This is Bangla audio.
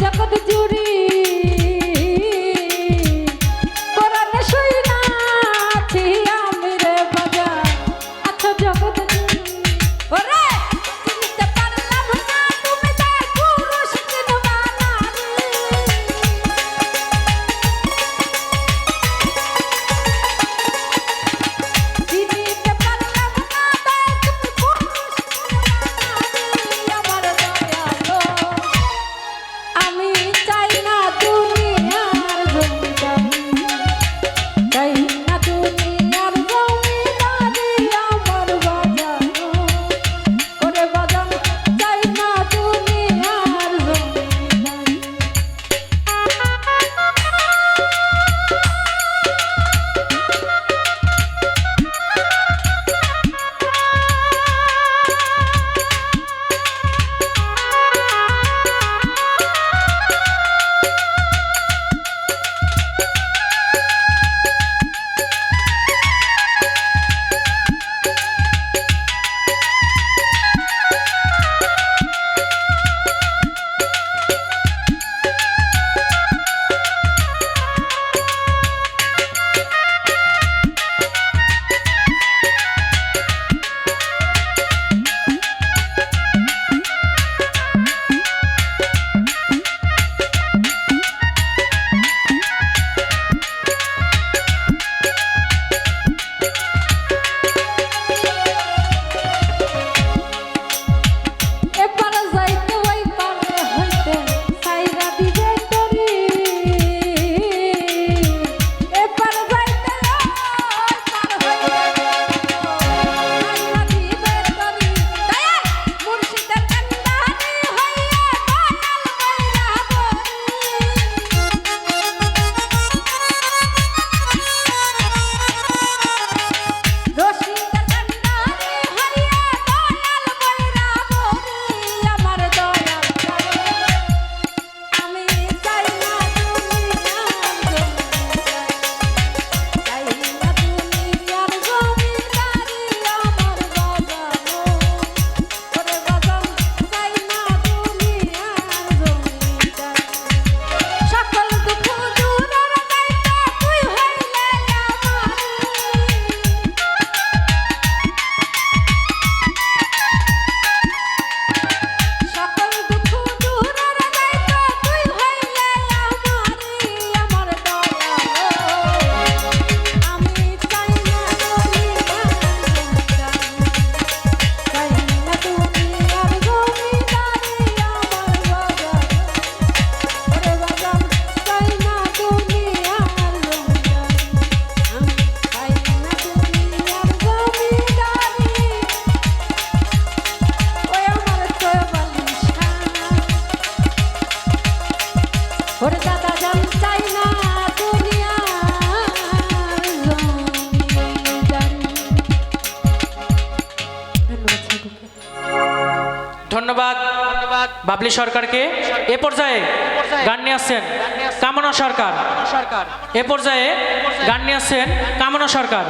জগৎ জুড়ি কোরআনে শুনাছি আমি রে বাজান আছো জগৎ জুড়ি ওরে চিনতে পারলাম না তুমি তাই পুরুষ চিনবা না চিনতে পারলাম না তাই তুমি পুরুষ চিনবা না আমার দয়ালো আমি চাই না দুনিয়ার জমিদারি চাই না দুনিয়ার জমিদারি আমার বাজানো ওরে বাজান চাই না দুনিয়ার জমিদারি এপার যাইতে ওই পারে হইতে সাইরা দিবে তরি এপার যাইতে ওই পার হইতে সাইরা দিবে তরি তাই মুর্শিদের কান্দানি হইয়া দয়াল বৈরা বরি রশিদের কান্দানি হইয়া দয়াল বৈরা বরি আমার দয়াল আমি চাই না দুনিয়ার জমিদারি চাই না দুনিয়ার জমিদারি আমার বাজানো ওরে বাজান চাই না দুনিয়ার জমিদারি সকল দুঃখ দূরের যাইতে তুই হইলে সকল দুঃখ দূরের যাইতে তুই হইলে আমার দয়ালো আমি চাই না দুনিয়ার জমিদারি চাই না দুনিয়ার জমিদারি আমার বাজানো ওরে বাজান চাই না দুনিয়ার জমিদারি আমি চাই না দুনিয়ার জমিদারি ওই আমার চয়বালিশা ওরে দাদা জান চাই না দুনিয়ার জমিদারি ধন্যবাদ বাবলি সরকারকে। এ পর্যায়ে গান নিয়ে আসছেন কামনা সরকার। এ পর্যায়ে গান নিয়ে আসছেন কামনা সরকার।